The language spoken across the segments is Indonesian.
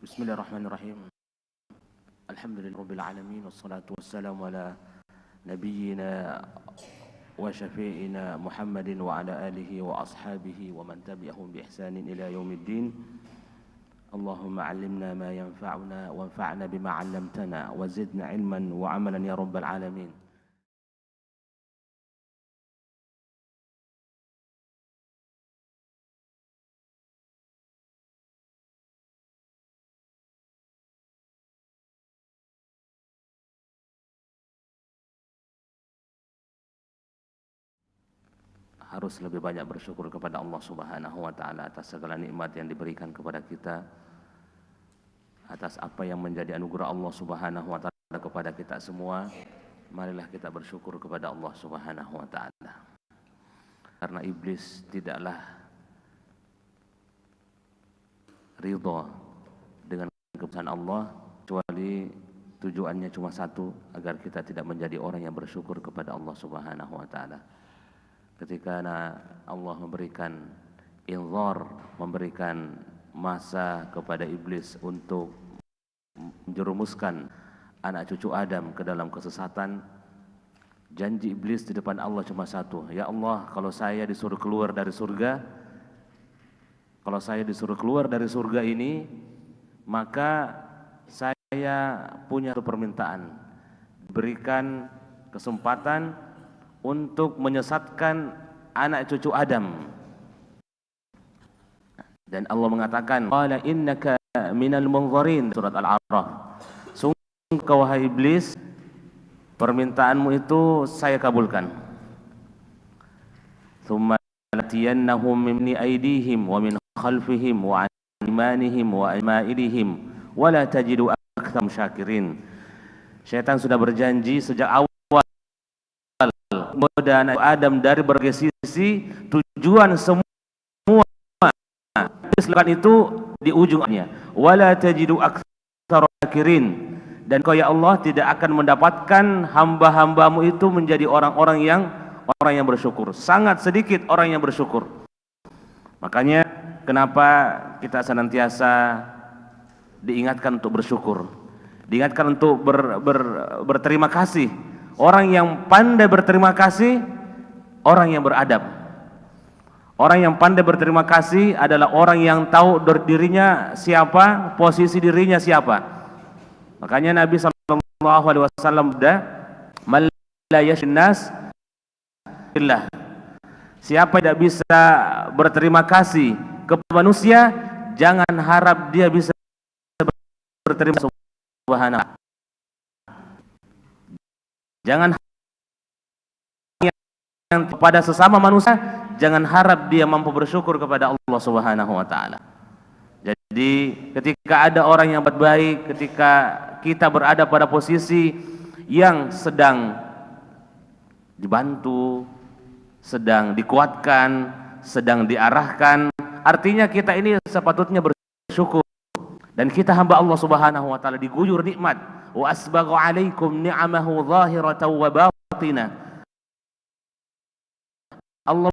Bismillahirrahmanirrahim. Alhamdulillahirabbil alamin wassalatu wassalamu ala nabiyyina wa syafi'ina Muhammadin wa ala alihi wa ashabihi wa man tabi'ahum bi ihsanin ila yaumiddin. Allahumma 'allimna ma yanfa'una wanfa'na bima 'allamtana wa zidna 'ilman wa 'amalan ya rabbal alamin. Harus lebih banyak bersyukur kepada Allah Subhanahu wa taala atas segala nikmat yang diberikan kepada kita, atas apa yang menjadi anugerah Allah Subhanahu wa taala kepada kita semua. Marilah kita bersyukur kepada Allah Subhanahu wa taala. Karena iblis tidaklah ridha dengan keputusan Allah kecuali tujuannya cuma satu, agar kita tidak menjadi orang yang bersyukur kepada Allah Subhanahu wa taala. Ketika Allah memberikan inzar, memberikan masa kepada iblis untuk menjerumuskan anak cucu Adam ke dalam kesesatan, janji iblis di depan Allah cuma satu, ya Allah, kalau saya disuruh keluar dari surga, ini, maka saya punya satu permintaan, berikan kesempatan untuk menyesatkan anak cucu Adam. Dan Allah mengatakan, qala innaka minal munzarin, surat Al-A'raf. Sungguh wahai iblis, permintaanmu itu saya kabulkan. Tsumma latiyannahum min aydihim wa min khalfihim wa an imanihim wa imailihim wa la tajidu aktsam syakirin. Syaitan sudah berjanji sejak awal menggoda anak Adam dari berbagai sisi. Tujuan semua Islam itu di ujungnya, wala tajidu aktsara syakirin, dan kau ya Allah tidak akan mendapatkan hamba-hambamu itu menjadi orang yang bersyukur. Sangat sedikit orang yang bersyukur. Makanya kenapa kita senantiasa diingatkan untuk bersyukur, diingatkan untuk berterima kasih. Orang yang pandai berterima kasih, orang yang beradab. Orang yang pandai berterima kasih adalah orang yang tahu dirinya siapa, posisi dirinya siapa. Makanya Nabi SAW bersabda, "Man la yashnas billah." Siapa tidak bisa berterima kasih kepada manusia, jangan harap dia bisa berterima kasih Subhanahu. Jangan yang kepada sesama manusia, jangan harap dia mampu bersyukur kepada Allah Subhanahu wa taala. Jadi ketika ada orang yang baik, ketika kita berada pada posisi yang sedang dibantu, sedang dikuatkan, sedang diarahkan, artinya kita ini sepatutnya bersyukur. Dan kita hamba Allah Subhanahu wa taala diguyur nikmat, wa asbagha 'alaikum ni'amahu zahiratan wa batinah. Allah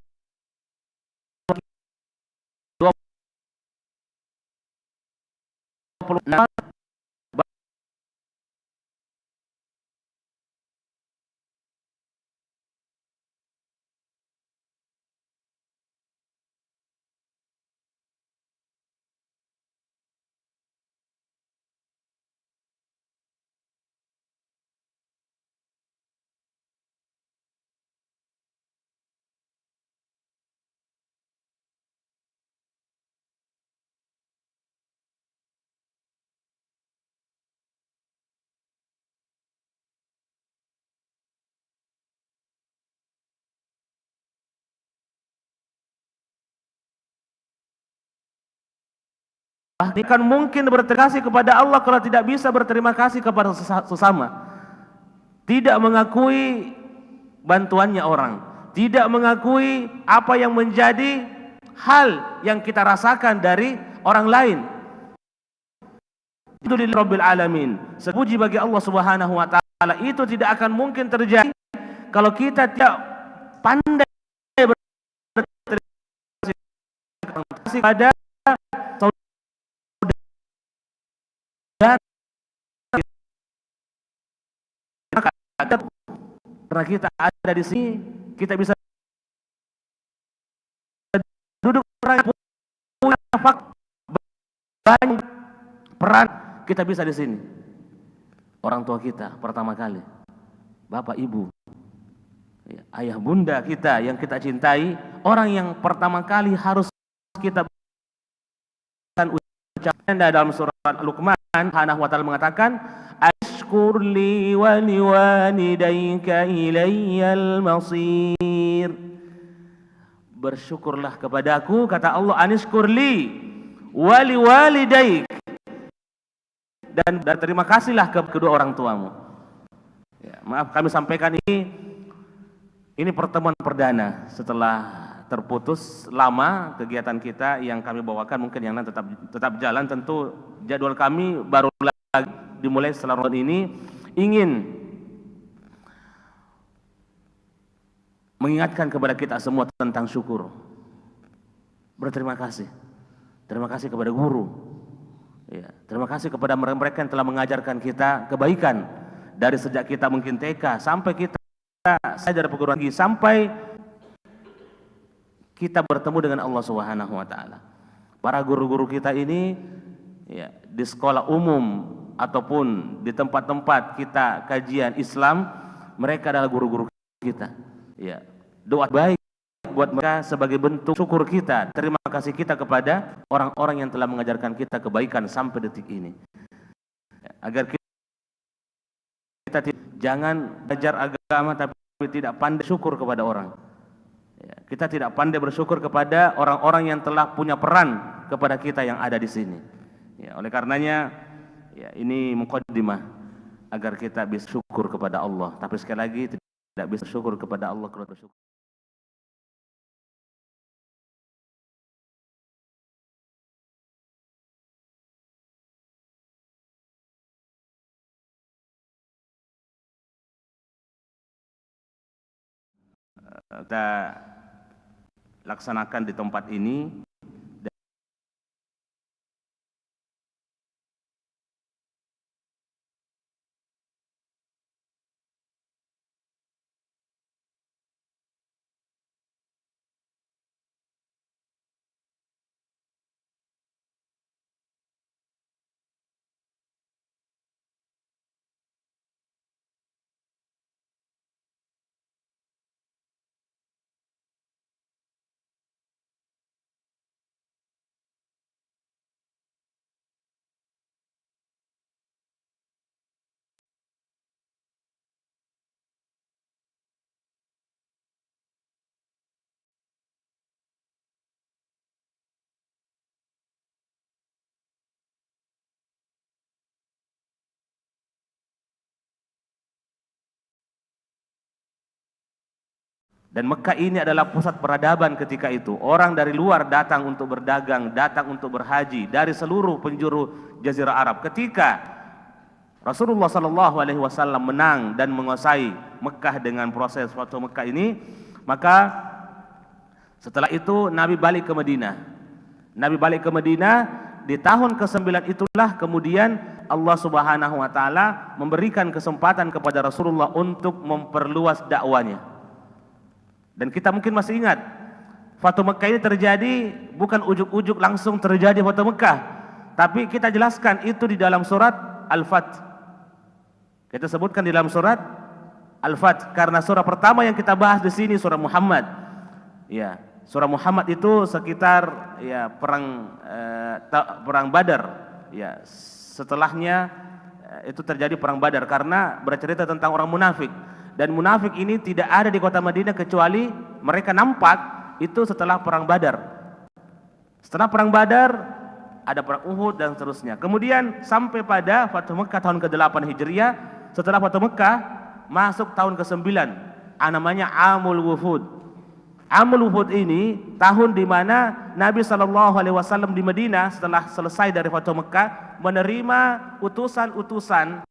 kan mungkin berterima kasih kepada Allah kalau tidak bisa berterima kasih kepada sesama. Tidak mengakui bantuannya orang, tidak mengakui apa yang menjadi hal yang kita rasakan dari orang lain. Itu di Rabbil Alamin. Sepuji bagi Allah Subhanahu wa taala. Itu tidak akan mungkin terjadi kalau kita tidak pandai berterima kasih kepada karena kita ada di sini, kita bisa duduk punya banyak peran, kita bisa di sini. Orang tua kita pertama kali, bapak ibu, ayah bunda kita yang kita cintai, orang yang pertama kali harus kita ucapkan dalam surat Luqman, Subhanahu wa ta'ala mengatakan, ashkur li wa liwalidayka ilayyal masir. Bersyukurlah kepadaku, kata Allah, anishkur li wa liwalidayk, dan terima kasihlah ke kedua orang tuamu. Ya, maaf kami sampaikan ini pertemuan perdana setelah terputus lama kegiatan kita yang kami bawakan, mungkin yang nanti tetap jalan. Tentu jadwal kami baru lagi dimulai setelah Ramadan ini, ingin mengingatkan kepada kita semua tentang syukur, berterima kasih. Terima kasih kepada guru, ya, terima kasih kepada mereka yang telah mengajarkan kita kebaikan dari sejak kita mungkin TK sampai kita sadar perguruan tinggi, sampai kita bertemu dengan Allah Subhanahu wa ta'ala. Para guru-guru kita ini, ya, di sekolah umum ataupun di tempat-tempat kita kajian Islam, mereka adalah guru-guru kita. Ya, doa baik buat mereka sebagai bentuk syukur kita, terima kasih kita kepada orang-orang yang telah mengajarkan kita kebaikan sampai detik ini. Ya, agar kita jangan belajar agama tapi tidak pandai syukur kepada orang. Ya, kita tidak pandai bersyukur kepada orang-orang yang telah punya peran kepada kita yang ada di sini. Ya, oleh karenanya, ya, ini muqaddimah agar kita bisa syukur kepada Allah. Tapi sekali lagi tidak bisa syukur kepada Allah kalau bersyukur. Kita laksanakan di tempat ini. Dan Mekah ini adalah pusat peradaban ketika itu. Orang dari luar datang untuk berdagang, datang untuk berhaji dari seluruh penjuru Jazirah Arab. Ketika Rasulullah SAW menang dan menguasai Mekah dengan proses Fathu Mekah ini, maka setelah itu Nabi balik ke Madinah. Nabi balik ke Madinah di tahun ke-9 itulah kemudian Allah Subhanahu wa ta'ala memberikan kesempatan kepada Rasulullah untuk memperluas dakwanya. Dan kita mungkin masih ingat, Fathu Mekah ini terjadi bukan ujuk-ujuk langsung terjadi Fathu Mekah, tapi kita jelaskan itu di dalam surat Al-Fath. Kita sebutkan di dalam surat Al-Fath karena surah pertama yang kita bahas di sini surah Muhammad. Ya, surah Muhammad itu sekitar ya perang Badar. Ya, setelahnya itu terjadi perang Badar karena bercerita tentang orang munafik. Dan munafik ini tidak ada di kota Madinah kecuali mereka nampak itu setelah perang Badar. Setelah perang Badar ada perang Uhud dan seterusnya. Kemudian sampai pada Fathu Mekah tahun ke-8 Hijriah. Setelah Fathu Mekah masuk tahun ke-9, namanya Amul Wufud. Amul Wufud ini tahun di mana Nabi SAW di Madinah setelah selesai dari Fathu Mekah menerima utusan-utusan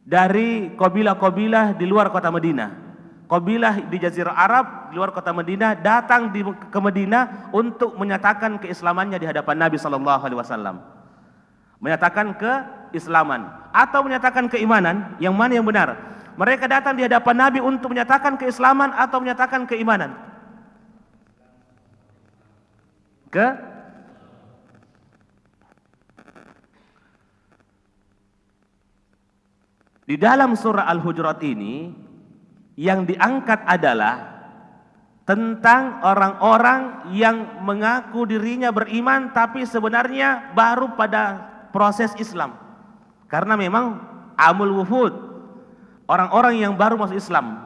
dari kabilah-kabilah di luar kota Madinah. Kabilah di Jazirah Arab di luar kota Madinah datang ke Madinah untuk menyatakan keislamannya di hadapan Nabi SAW. Menyatakan keislaman atau menyatakan keimanan, yang mana yang benar? Mereka datang di hadapan Nabi untuk menyatakan keislaman atau menyatakan keimanan? Di dalam surah Al-Hujurat ini yang diangkat adalah tentang orang-orang yang mengaku dirinya beriman tapi sebenarnya baru pada proses Islam. Karena memang amul wufud, orang-orang yang baru masuk Islam.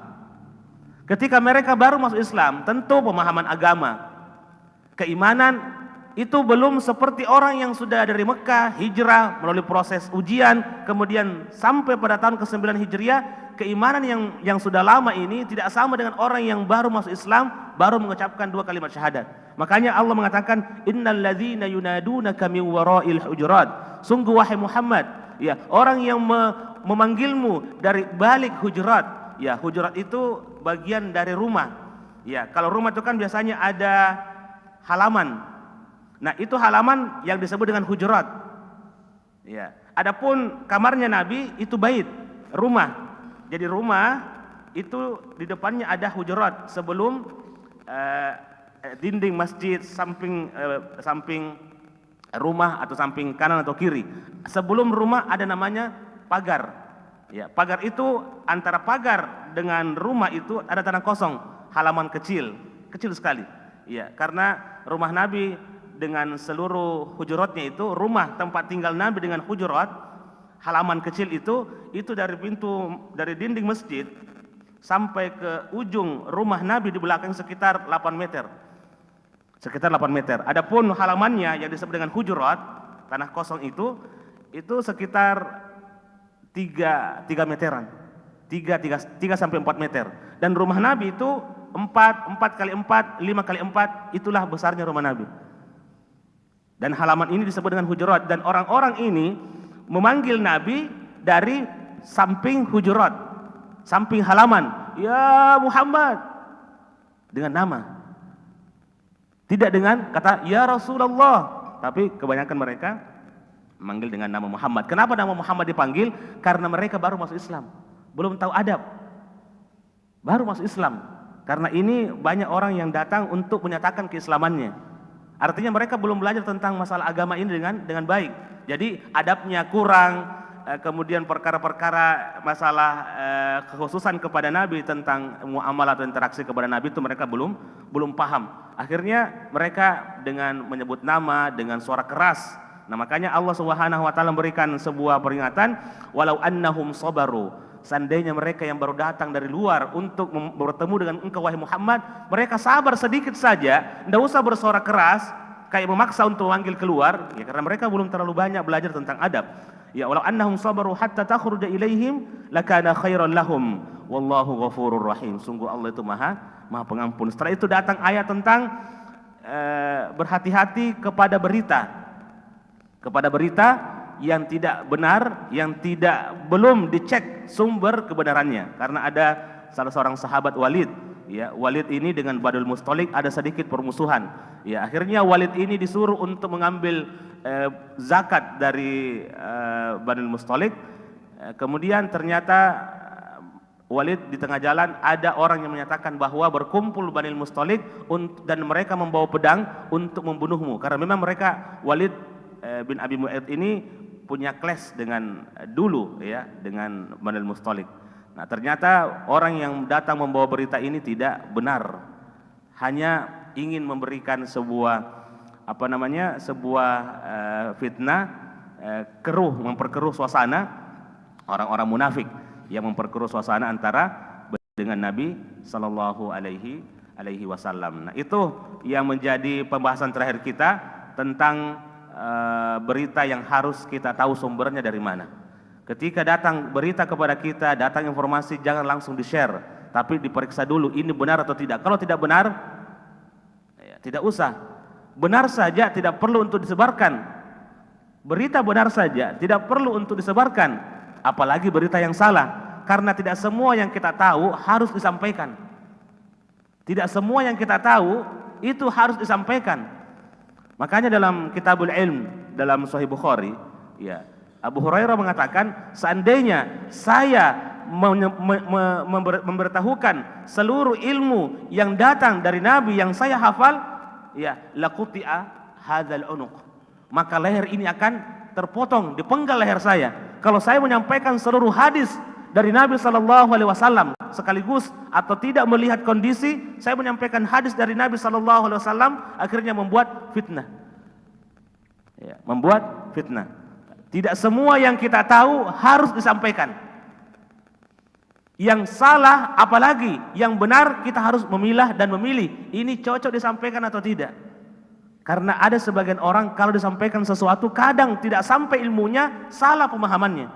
Ketika mereka baru masuk Islam, tentu pemahaman agama, keimanan itu belum seperti orang yang sudah dari Mekah hijrah melalui proses ujian, kemudian sampai pada tahun ke-9 Hijriah. Keimanan yang sudah lama ini tidak sama dengan orang yang baru masuk Islam, baru mengucapkan 2 kalimat syahadat. Makanya Allah mengatakan, innal ladzina yunadunaka min wara'il hujurat. Sungguh wahai Muhammad, ya, orang yang memanggilmu dari balik hujurat. Ya, hujurat itu bagian dari rumah. Ya, kalau rumah itu kan biasanya ada halaman. Nah, itu halaman yang disebut dengan hujurat. Ya, adapun kamarnya Nabi itu bait, rumah. Jadi rumah itu di depannya ada hujurat sebelum dinding masjid samping rumah atau samping kanan atau kiri. Sebelum rumah ada namanya pagar. Ya, pagar itu antara pagar dengan rumah itu ada tanah kosong, halaman kecil sekali. Ya, karena rumah Nabi dengan seluruh hujuratnya itu, rumah tempat tinggal Nabi dengan hujurat, halaman kecil itu dari dinding masjid sampai ke ujung rumah Nabi di belakang sekitar 8 meter. Sekitar 8 meter. Adapun halamannya yang disebut dengan hujurat, tanah kosong itu sekitar 3 meteran. 3 sampai 4 meter. Dan rumah Nabi itu 4 kali 4, 5 kali 4, itulah besarnya rumah Nabi. Dan halaman ini disebut dengan hujurat, dan orang-orang ini memanggil Nabi dari samping hujurat, samping halaman, ya Muhammad, dengan nama, tidak dengan kata ya Rasulullah, tapi kebanyakan mereka memanggil dengan nama Muhammad. Kenapa nama Muhammad dipanggil? Karena mereka baru masuk Islam, belum tahu adab, baru masuk Islam. Karena ini banyak orang yang datang untuk menyatakan keislamannya, artinya mereka belum belajar tentang masalah agama ini dengan baik. Jadi adabnya kurang, kemudian perkara-perkara masalah kekhususan kepada Nabi tentang muamalah atau interaksi kepada Nabi itu mereka belum paham. Akhirnya mereka dengan menyebut nama dengan suara keras. Nah, makanya Allah Subhanahu wa taala memberikan sebuah peringatan, walau annahum sabaru. Seandainya mereka yang baru datang dari luar untuk bertemu dengan engkau wahai Muhammad, mereka sabar sedikit saja, tidak usah bersuara keras kayak memaksa untuk memanggil keluar, ya, karena mereka belum terlalu banyak belajar tentang adab. Ya, walau annahum sabaru hatta takhruja ilaihim lakana khairan lahum wallahu ghafurur rahim. Sungguh Allah itu maha pengampun. Setelah itu datang ayat tentang berhati-hati kepada berita yang tidak benar, yang belum dicek sumber kebenarannya. Karena ada salah seorang sahabat Walid, ya, Walid ini dengan Badul Mustalik ada sedikit permusuhan. Ya, akhirnya Walid ini disuruh untuk mengambil zakat dari Badul Mustalik. Kemudian ternyata Walid di tengah jalan ada orang yang menyatakan bahwa berkumpul Bani Mustalik dan mereka membawa pedang untuk membunuhmu. Karena memang mereka, Walid bin Abi Mu'aid ini punya clash dengan dulu, ya, dengan Bani Mustalik. Nah, ternyata orang yang datang membawa berita ini tidak benar, hanya ingin memberikan sebuah fitnah, memperkeruh suasana, orang-orang munafik yang memperkeruh suasana antara dengan Nabi Sallallahu Alaihi Wasallam. Nah, itu yang menjadi pembahasan terakhir kita tentang berita yang harus kita tahu sumbernya dari mana. Ketika datang berita kepada kita, datang informasi, jangan langsung di-share, tapi diperiksa dulu ini benar atau tidak. Kalau tidak benar, ya, tidak usah. Benar saja tidak perlu untuk disebarkan. Berita benar saja tidak perlu untuk disebarkan, apalagi berita yang salah. Karena tidak semua yang kita tahu harus disampaikan. Tidak semua yang kita tahu itu harus disampaikan. Makanya dalam Kitabul Ilm, dalam Sahih Bukhari, ya, Abu Hurairah mengatakan, seandainya saya memberitahukan seluruh ilmu yang datang dari Nabi yang saya hafal, ya, laquti'a hadzal unuq, maka leher ini akan terpotong, dipenggal leher saya. Kalau saya menyampaikan seluruh hadis dari Nabi sallallahu alaihi wasallam sekaligus atau tidak melihat kondisi, saya menyampaikan hadis dari Nabi sallallahu alaihi wasallam, akhirnya membuat fitnah. Ya, membuat fitnah. Tidak semua yang kita tahu harus disampaikan. Yang salah apalagi, yang benar kita harus memilah dan memilih. Ini cocok disampaikan atau tidak. Karena ada sebagian orang kalau disampaikan sesuatu kadang tidak sampai ilmunya, salah pemahamannya.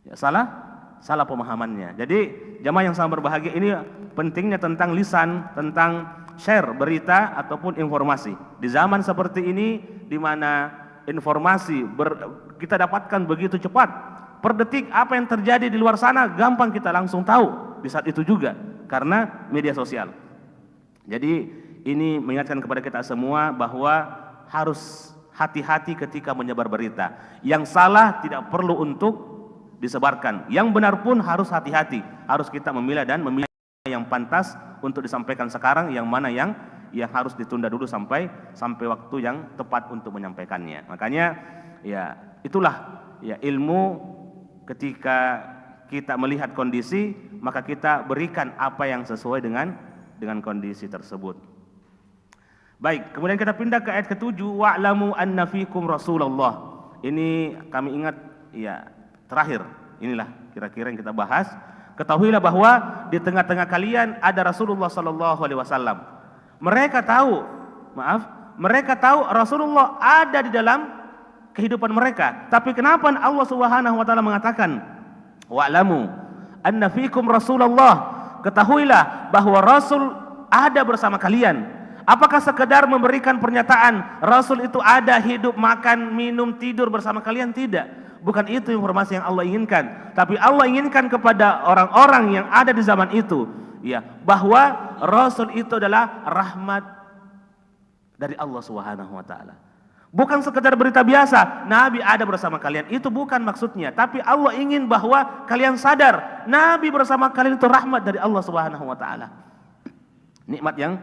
Ya, salah pemahamannya. Jadi jamaah yang sangat berbahagia, ini pentingnya tentang lisan, tentang share berita ataupun informasi. Di zaman seperti ini di mana informasi kita dapatkan begitu cepat, per detik apa yang terjadi di luar sana gampang kita langsung tahu di saat itu juga karena media sosial. Jadi ini mengingatkan kepada kita semua bahwa harus hati-hati ketika menyebar berita. Yang salah tidak perlu untuk disebarkan, yang benar pun harus hati-hati, harus kita memilah dan memilih yang pantas untuk disampaikan sekarang, yang mana yang harus ditunda dulu sampai waktu yang tepat untuk menyampaikannya. Makanya ya itulah ya ilmu, ketika kita melihat kondisi maka kita berikan apa yang sesuai dengan kondisi tersebut. Baik, kemudian kita pindah ke ayat ke-7, wa'lamu anna fikum Rasulullah. Ini kami ingat ya terakhir, inilah kira-kira yang kita bahas. Ketahuilah bahwa di tengah-tengah kalian ada Rasulullah sallallahu alaihi wasallam. Mereka tahu Rasulullah ada di dalam kehidupan mereka. Tapi kenapa Allah Subhanahu wa taala mengatakan wa'lamu anna fikum Rasulullah? Ketahuilah bahwa Rasul ada bersama kalian. Apakah sekedar memberikan pernyataan Rasul itu ada, hidup, makan, minum, tidur bersama kalian? Tidak. Bukan itu informasi yang Allah inginkan. Tapi Allah inginkan kepada orang-orang yang ada di zaman itu, ya, bahwa Rasul itu adalah rahmat dari Allah Subhanahu wa taala. Bukan sekedar berita biasa, Nabi ada bersama kalian, itu bukan maksudnya. Tapi Allah ingin bahwa kalian sadar, Nabi bersama kalian itu rahmat dari Allah Subhanahu wa taala. Nikmat yang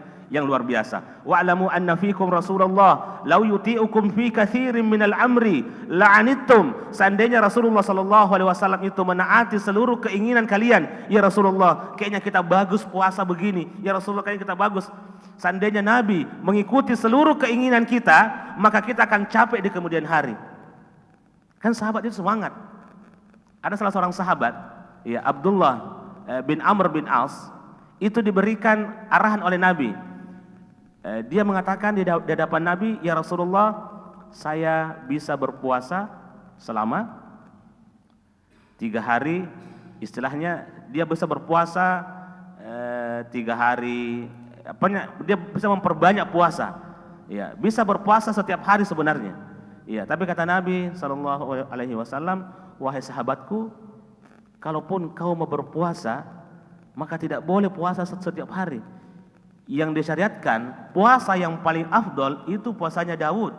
luar biasa. Wa'lamu anna fikum Rasulullah law yuti'ukum fi katsirin minal amri la'anittum. Seandainya Rasulullah sallallahu alaihi wasallam itu menaati seluruh keinginan kalian, ya Rasulullah, kayaknya kita bagus puasa begini. Ya Rasulullah, kayaknya kita bagus. Seandainya Nabi mengikuti seluruh keinginan kita, maka kita akan capek di kemudian hari. Kan sahabat itu semangat. Ada salah seorang sahabat, ya Abdullah bin Amr bin As, itu diberikan arahan oleh Nabi. Dia mengatakan di hadapan Nabi, ya Rasulullah, saya bisa berpuasa selama 3 hari. Istilahnya dia bisa berpuasa 3 hari. Dia bisa memperbanyak puasa. Ya, bisa berpuasa setiap hari sebenarnya. Ya, tapi kata Nabi sallallahu alaihi wasallam, wahai sahabatku, kalaupun kau mau berpuasa, maka tidak boleh puasa setiap hari. Yang disyariatkan puasa yang paling afdol itu puasanya Daud.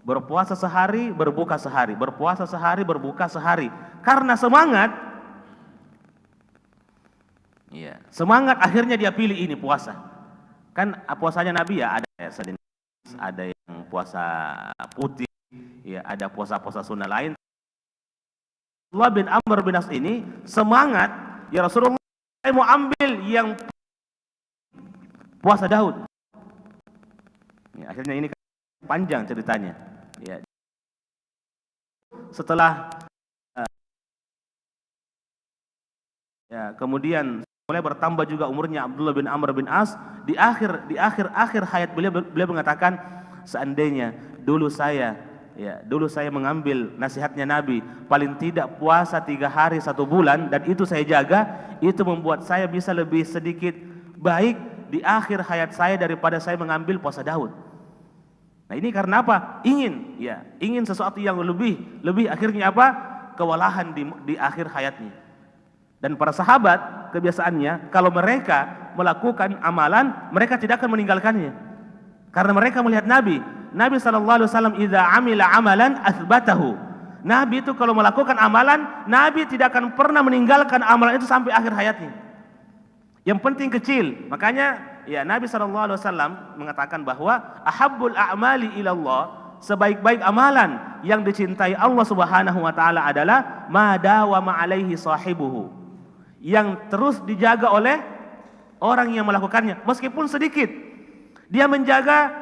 Berpuasa sehari, berbuka sehari. Berpuasa sehari, berbuka sehari. Karena semangat, ya, semangat akhirnya dia pilih ini puasa. Kan puasanya Nabi ya ada yang puasa putih, ya ada puasa-puasa sunnah lain. Abdullah bin Amr bin As ini semangat, ya Rasulullah, saya mau ambil yang puasa Daud. Ya, akhirnya ini panjang ceritanya. Ya. Setelah ya, kemudian mulai bertambah juga umurnya Abdullah bin Amr bin As. Di akhir hayat beliau mengatakan, seandainya dulu saya mengambil nasihatnya Nabi, paling tidak puasa 3 hari 1 bulan, dan itu saya jaga, itu membuat saya bisa lebih sedikit baik di akhir hayat saya daripada saya mengambil puasa Daud. Nah ini karena apa? Ingin sesuatu yang lebih akhirnya apa? Kewalahan di akhir hayatnya. Dan para sahabat kebiasaannya kalau mereka melakukan amalan, mereka tidak akan meninggalkannya. Karena mereka melihat Nabi sallallahu alaihi wasallam idza amila amalan atsbatahu. Nabi itu kalau melakukan amalan, Nabi tidak akan pernah meninggalkan amalan itu sampai akhir hayatnya. Yang penting kecil. Makanya ya Nabi SAW mengatakan bahwa ahabbul a'mali ilallah, sebaik-baik amalan yang dicintai Allah Subhanahu wa taala adalah ma dawama alaihi sahibuhu, yang terus dijaga oleh orang yang melakukannya meskipun sedikit. Dia menjaga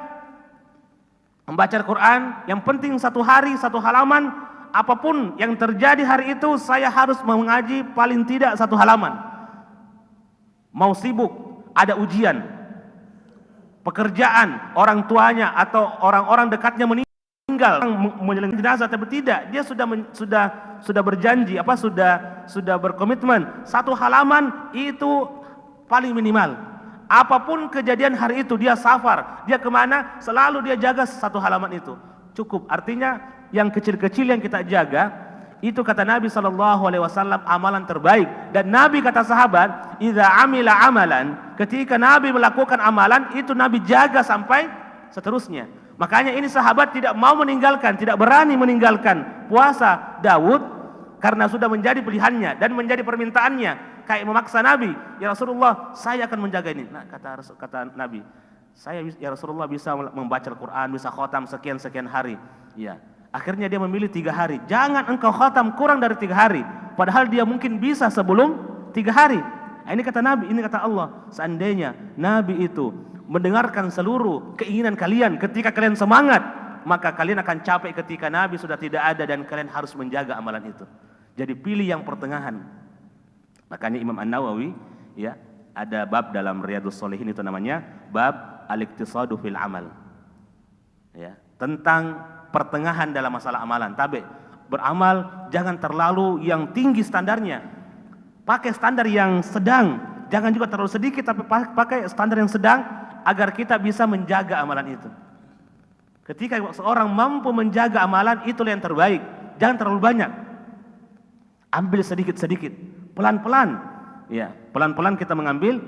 membaca Al-Quran, yang penting satu hari satu halaman. Apapun yang terjadi hari itu, saya harus mengaji paling tidak satu halaman. Mau sibuk, ada ujian, pekerjaan, orang tuanya atau orang-orang dekatnya meninggal, menyeling jenazah, tapi tidak, dia sudah berjanji, sudah berkomitmen satu halaman itu paling minimal. Apapun kejadian hari itu, dia safar, dia kemana, selalu dia jaga satu halaman itu. Cukup. Artinya yang kecil-kecil yang kita jaga, itu kata Nabi SAW amalan terbaik. Dan Nabi kata sahabat, idza amila amalan, ketika Nabi melakukan amalan itu Nabi jaga sampai seterusnya. Makanya ini sahabat tidak mau meninggalkan, tidak berani meninggalkan puasa Daud karena sudah menjadi pilihannya dan menjadi permintaannya. Kayak memaksa Nabi, ya Rasulullah, saya akan menjaga ini. Nah, kata Nabi, saya ya Rasulullah bisa membaca Al-Quran, bisa khotam sekian hari. Ya. Akhirnya dia memilih 3 hari. Jangan engkau khotam kurang dari 3 hari. Padahal dia mungkin bisa sebelum 3 hari. Nah, ini kata Nabi, ini kata Allah. Seandainya Nabi itu mendengarkan seluruh keinginan kalian ketika kalian semangat, maka kalian akan capek ketika Nabi sudah tidak ada dan kalian harus menjaga amalan itu. Jadi pilih yang pertengahan. Makanya Imam An-Nawawi ya, ada bab dalam Riyadhus Shalihin itu namanya bab al-iqtisadu fil amal. Ya, tentang pertengahan dalam masalah amalan. Tabe, beramal jangan terlalu yang tinggi standarnya. Pakai standar yang sedang, jangan juga terlalu sedikit, tapi pakai standar yang sedang agar kita bisa menjaga amalan itu. Ketika seorang mampu menjaga amalan, itulah yang terbaik. Jangan terlalu banyak. Ambil sedikit-sedikit, pelan-pelan. Ya, pelan-pelan kita mengambil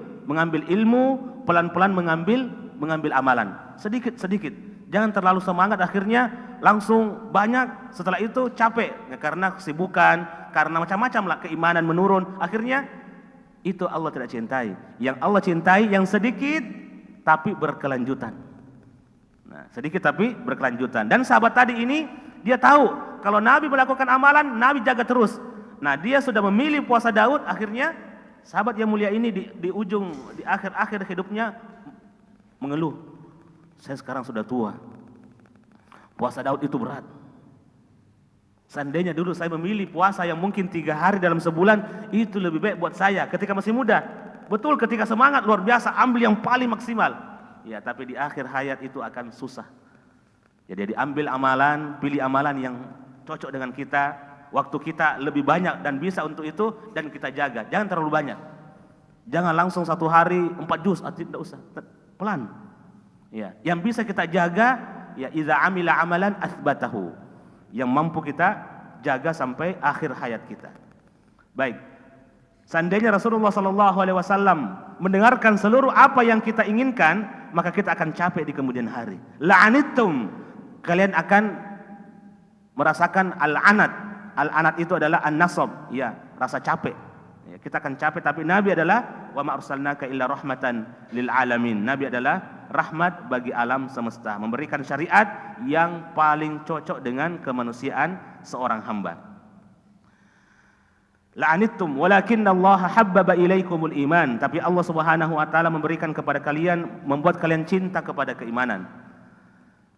ilmu, pelan-pelan mengambil amalan. Sedikit-sedikit. Jangan terlalu semangat akhirnya langsung banyak, setelah itu capek ya, karena kesibukan, karena macam-macam lah, keimanan menurun. Akhirnya itu Allah tidak cintai. Yang Allah cintai yang sedikit tapi berkelanjutan. Nah, sedikit tapi berkelanjutan. Dan sahabat tadi ini dia tahu kalau Nabi melakukan amalan, Nabi jaga terus. Nah, dia sudah memilih puasa Daud. Akhirnya sahabat yang mulia ini di akhir hidupnya mengeluh, saya sekarang sudah tua, puasa Daud itu berat. Seandainya dulu saya memilih puasa yang mungkin 3 hari dalam sebulan, itu lebih baik buat saya ketika masih muda. Betul, ketika semangat luar biasa, ambil yang paling maksimal. Ya, tapi di akhir hayat itu akan susah. Jadi diambil amalan, pilih amalan yang cocok dengan kita. Waktu kita lebih banyak dan bisa untuk itu, dan kita jaga. Jangan terlalu banyak. Jangan langsung 1 hari 4 juz, tidak usah. Pelan. Ya, yang bisa kita jaga ya idza amila amalan athbatahu. Yang mampu kita jaga sampai akhir hayat kita. Baik. Seandainya Rasulullah SAW mendengarkan seluruh apa yang kita inginkan, maka kita akan capek di kemudian hari. La'anittum, kalian akan merasakan al-anat. Al-anat itu adalah an-nasab, ya, rasa capek. Ya, kita akan capek, tapi Nabi adalah wa ma arsalnaka illa rahmatan lil alamin. Nabi adalah rahmat bagi alam semesta, memberikan syariat yang paling cocok dengan kemanusiaan seorang hamba. La'anittum walakinnallaha habbaba ilaikumul iman, tapi Allah Subhanahu wa taala memberikan kepada kalian, membuat kalian cinta kepada keimanan.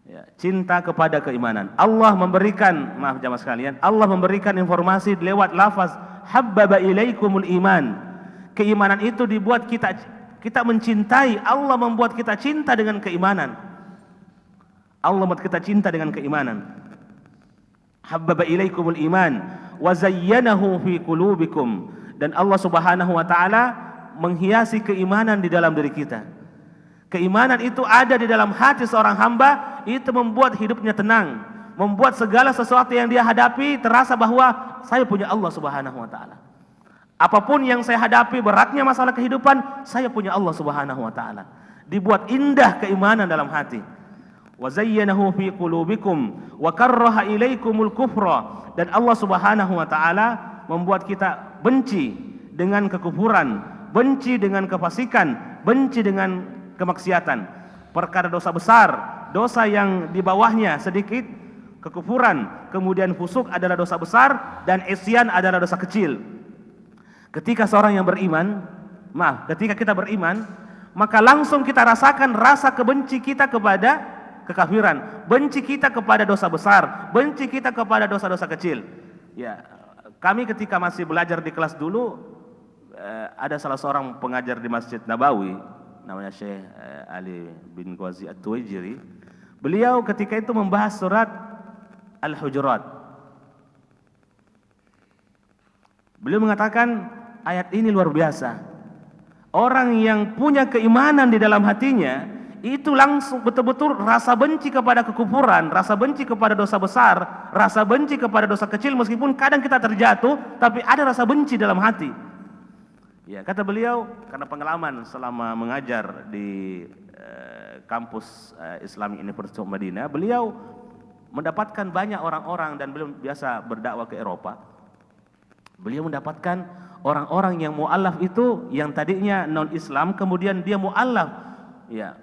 Ya, cinta kepada keimanan. Allah memberikan, maaf jamaah sekalian, Allah memberikan informasi lewat lafaz habbaba ilaikumul iman. Keimanan itu dibuat kita mencintai. Allah membuat kita cinta dengan keimanan. Allah membuat kita cinta dengan keimanan. Habbaba ilaikumul iman wa zayyanahu fi qulubikum, dan Allah Subhanahu wa taala menghiasi keimanan di dalam diri kita. Keimanan itu ada di dalam hati seorang hamba, itu membuat hidupnya tenang, membuat segala sesuatu yang dia hadapi terasa bahwa saya punya Allah Subhanahu wa taala. Apapun yang saya hadapi, beratnya masalah kehidupan, saya punya Allah Subhanahu wa taala. Dibuat indah keimanan dalam hati. wa zayyanahu fi qulubikum wa karraha ilaikumul kufra, dan Allah Subhanahu wa taala membuat kita benci dengan kekufuran, benci dengan kefasikan, benci dengan kemaksiatan. Perkara dosa besar, dosa yang di bawahnya sedikit, kekufuran, kemudian fusuk adalah dosa besar, dan isyan adalah dosa kecil. Ketika seorang yang beriman, ketika kita beriman, maka langsung kita rasakan rasa kebenci kita kepada kekafiran, benci kita kepada dosa besar, benci kita kepada dosa-dosa kecil. Ya, kami ketika masih belajar di kelas dulu, ada salah seorang pengajar di Masjid Nabawi, namanya Syekh Ali bin Ghazi At-Tuwaijiri. Beliau ketika itu membahas surat Al-Hujurat. Beliau mengatakan ayat ini luar biasa. Orang yang punya keimanan di dalam hatinya, itu langsung betul-betul rasa benci kepada kekufuran, rasa benci kepada dosa besar, rasa benci kepada dosa kecil, meskipun kadang kita terjatuh, tapi ada rasa benci dalam hati. Ya, kata beliau, karena pengalaman selama mengajar di kampus Islamic University of Madinah, beliau mendapatkan banyak orang-orang, dan beliau biasa berdakwah ke Eropa. Beliau mendapatkan orang-orang yang mu'allaf itu, yang tadinya non-Islam, kemudian dia mu'allaf, ya,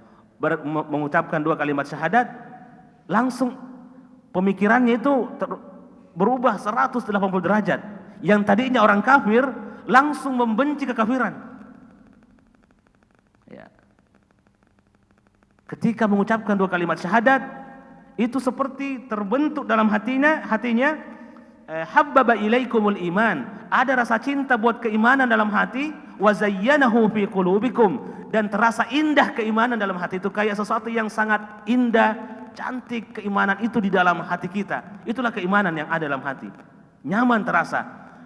mengucapkan 2 kalimat syahadat, langsung pemikirannya itu berubah 180 derajat. Yang tadinya orang kafir, langsung membenci kekafiran. Ya. Ketika mengucapkan 2 kalimat syahadat, itu seperti terbentuk dalam hatinya habbaba ilaikumul iman, ada rasa cinta buat keimanan dalam hati, wa zayyanahu fi qulubikum, dan terasa indah keimanan dalam hati itu, kayak sesuatu yang sangat indah, cantik keimanan itu di dalam hati kita. Itulah keimanan yang ada dalam hati, nyaman terasa.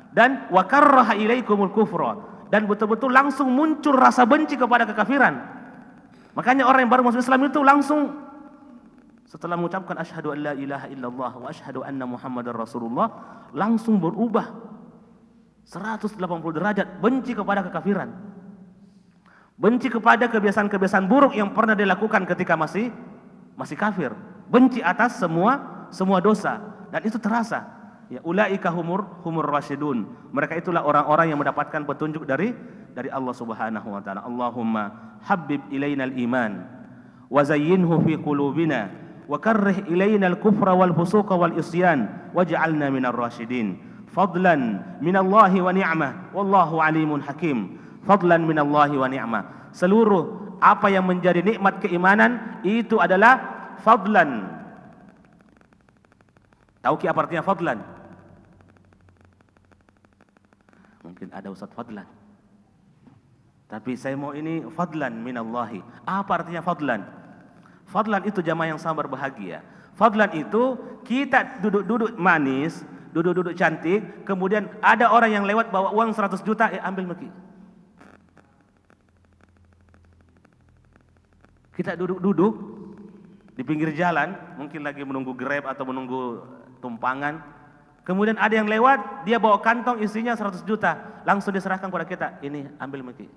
Dan wa karraha ilaikumul kufra, dan betul-betul langsung muncul rasa benci kepada kekafiran. Makanya orang yang baru masuk Islam itu langsung setelah mengucapkan asyhadu an la ilaha illallah wa asyhadu anna muhammadar rasulullah, langsung berubah 180 derajat, benci kepada kekafiran, benci kepada kebiasaan-kebiasaan buruk yang pernah dilakukan ketika masih kafir, benci atas semua dosa, dan itu terasa. Ya, ulaika humur rasyidun, mereka itulah orang-orang yang mendapatkan petunjuk dari Allah Subhanahu wa taala. Allahumma habbib ilainal iman wa zayyinhu fi qulubina wa karrih ilainal kufra wal fusuqa wal isyan waj'alna minar rasyidin. Fadlan minallahi wa ni'mah wallahu alimun hakim. Fadlan minallahi wa ni'mah, seluruh apa yang menjadi nikmat keimanan itu adalah fadlan. Tahu ki apa artinya fadlan? Mungkin ada Ustaz fadlan, tapi saya mau ini fadlan minallahi. Apa artinya fadlan? Fadlan itu jamaah yang sangat berbahagia. Fadlan itu kita duduk-duduk manis, duduk-duduk cantik, kemudian ada orang yang lewat bawa uang 100 juta, ambil maki. Kita duduk-duduk di pinggir jalan, mungkin lagi menunggu Grab atau menunggu tumpangan. Kemudian ada yang lewat, dia bawa kantong isinya 100 juta, langsung diserahkan kepada kita, ini ambil maki.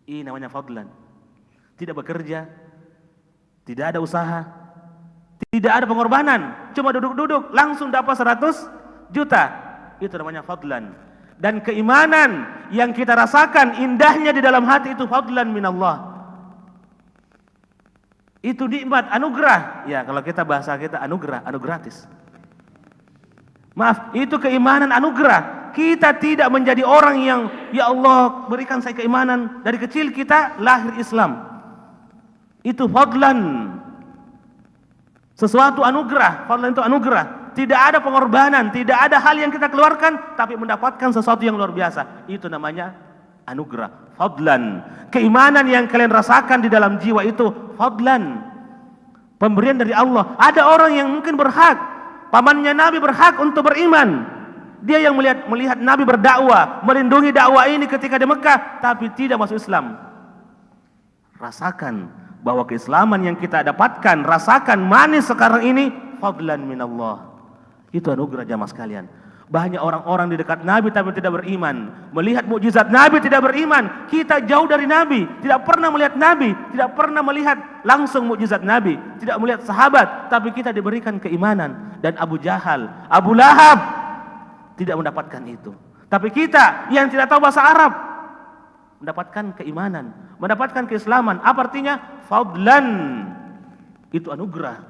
Ini namanya fadlan. Tidak bekerja, tidak ada usaha, tidak ada pengorbanan, cuma duduk-duduk langsung dapat 100 juta. Itu namanya fadlan. Dan keimanan yang kita rasakan indahnya di dalam hati itu fadlan minallah. Itu nikmat, anugerah. Ya, kalau kita bahasa kita anugerah, gratis. Maaf, itu keimanan anugerah. Kita tidak menjadi orang yang, ya Allah berikan saya keimanan, dari kecil kita lahir Islam. Itu fadlan. Sesuatu anugerah, fadlan itu anugerah. Tidak ada pengorbanan, tidak ada hal yang kita keluarkan, tapi mendapatkan sesuatu yang luar biasa. Itu namanya anugerah, fadlan. Keimanan yang kalian rasakan di dalam jiwa itu fadlan, pemberian dari Allah. Ada orang yang mungkin berhak, pamannya Nabi berhak untuk beriman. Dia yang melihat Nabi berdakwah, melindungi dakwah ini ketika di Mekah, tapi tidak masuk Islam. Rasakan bahwa keislaman yang kita dapatkan, rasakan manis sekarang ini, fadlan minallah. Itu anugerah jamaah sekalian. Banyak orang-orang di dekat Nabi tapi tidak beriman. Melihat mukjizat Nabi tidak beriman. Kita jauh dari Nabi, tidak pernah melihat Nabi, tidak pernah melihat langsung mukjizat Nabi, tidak melihat sahabat, tapi kita diberikan keimanan. Dan Abu Jahal, Abu Lahab tidak mendapatkan itu. Tapi kita yang tidak tahu bahasa Arab mendapatkan keimanan, mendapatkan keislaman. Apa artinya? Fadlan. Itu anugerah.